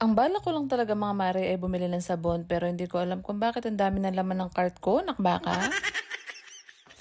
Ang bala ko lang talaga mga mare ay bumili ng sabon pero hindi ko alam kung bakit ang dami ng laman ng cart ko, nakbaka.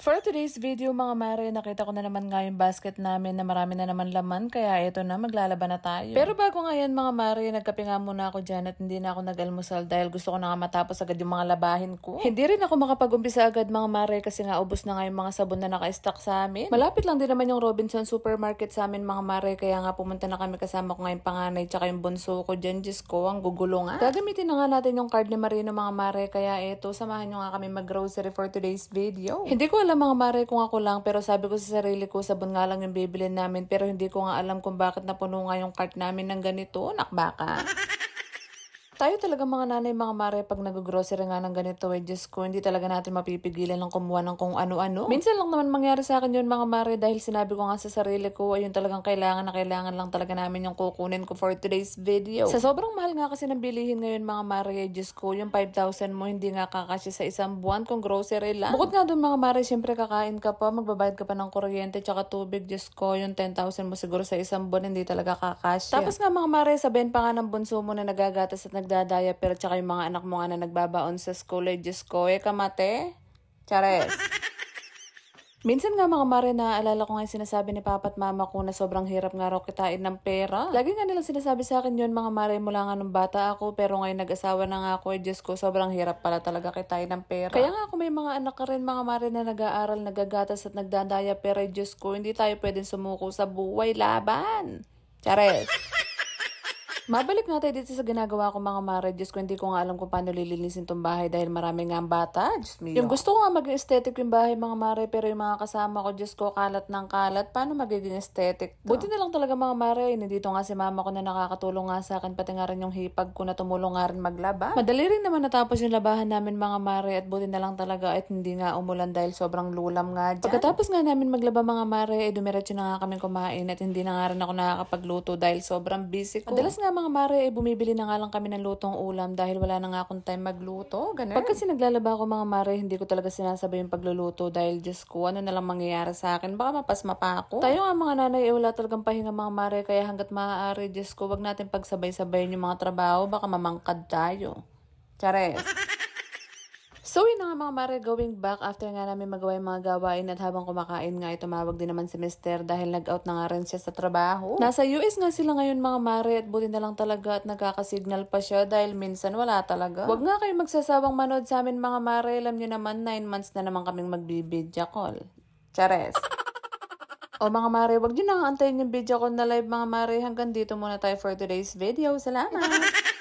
For today's video mga mare, nakita ko na naman nga yung basket namin na marami na naman laman kaya ito na, maglalaban na tayo. Pero bago nga yan mga mare, nagkape nga muna ako dyan at hindi na ako nag-almusal dahil gusto ko na nga matapos agad yung mga labahin ko. Hindi rin ako makapag-umpisa agad mga mare kasi nga ubos na nga yung mga sabon na naka-stock sa amin. Malapit lang din naman yung Robinson Supermarket sa amin mga mare kaya nga pumunta na kami, kasama ko nga yung panganay tsaka yung bunso ko dyan. Diyos ko, ang gugulo nga. Gagamitin na nga natin yung card ni Marino mga mare kaya ito, samahan nyo nga kami mag-grocery for today's video. Hindi ko alam mga mare kung ako lang pero sabi ko sa sarili ko sabon nga lang yung bibilin namin pero hindi ko nga alam kung bakit napuno nga yung cart namin ng ganito, nakbaka. Tayo talaga mga nanay mga mare pag nag-grocery nga ng ganito Diyos ko, hindi talaga natin mapipigilan ng kumuha ng kung ano-ano. Minsan lang naman mangyari sa akin yun mga mare dahil sinabi ko nga sa sarili ko ayun talagang kailangan lang talaga namin yung kukunin ko for today's video. Sa sobrang mahal nga kasi ng bilihin ngayon mga mare Diyos ko, yung 5,000 mo hindi nga kakasya sa isang buwan kung grocery lang. Bukod nga doon mga mare, syempre kakain ka pa, magbabayad ka pa ng kuryente tsaka tubig. Diyos ko, yung 10,000 mo siguro sa isang buwan hindi talaga kakasya. Tapos nga mga mare, sabihin pa nga ng bunso mo na nagagatas at nagdadaya pero tsaka yung mga anak mo nga na nagbabaon sa school Diyos ko, kamate? Chares. Minsan nga mga mare, naaalala ko nga yung sinasabi ni papa at mama ko na sobrang hirap nga raw kitain ng pera. Lagi nga nilang sinasabi sa akin yun mga mare mula nga nung bata ako pero ngayon nag-asawa na nga ako Diyos ko, sobrang hirap pala talaga kitain ng pera. Kaya nga ako may mga anak ka rin mga mare na nag-aaral, nagagatas at nagdadaya pero Diyos ko, hindi tayo pwedeng sumuko sa buhay, laban. Chares. Mabalik nga tayo dito sa ginagawa ko mga mare. Diyos ko, hindi ko nga alam kung paano lilinisin tong bahay dahil marami nga ang bata. Diyos mio. Yung gusto ko nga maging aesthetic yung bahay mga mare pero yung mga kasama ko, Diyos ko, kalat ng kalat. Paano magiging aesthetic to? Buti na lang talaga mga mare. Nandito nga si mama ko na nakakatulong nga sa akin, pati nga rin yung hipag ko na tumulong nga rin maglaba. Madali rin naman natapos yung labahan namin mga mare at buti na lang talaga at hindi nga umulan dahil sobrang lulam nga dyan. Pagkatapos nga namin maglaba mga mare, dumiretso na nga kami kumain at hindi na nga rin ako nakakapagluto dahil sobrang busy ko. Madalas nga mga mare, bumibili na nga lang kami ng lutong ulam dahil wala na nga akong time magluto. Ganun. Pag kasi naglalaba ako mga mare, hindi ko talaga sinasabay yung pagluluto dahil Diyos ko, ano na lang mangyayari sa akin? Baka mapasma pa ako. Tayo nga mga nanay, wala talagang pahinga mga mare, kaya hanggat maaari, Diyos ko, wag natin pagsabay-sabayin yung mga trabaho, baka mamangkad tayo. Chares. So yun na nga mga mare, going back after nga namin magawa yung mga gawain at habang kumakain nga, tumawag din naman si Mister dahil nag-out na nga rin siya sa trabaho. Nasa US nga sila ngayon mga mare at buti na lang talaga at nagkakasignal pa siya dahil minsan wala talaga. Wag nga kayo magsasawang manood sa amin mga mare, alam nyo naman 9 months na naman kaming magbibidya call. Chares. O mga mare, wag nyo na nga antayin yung video call na live mga mare, hanggang dito muna tayo for today's video. Salamat!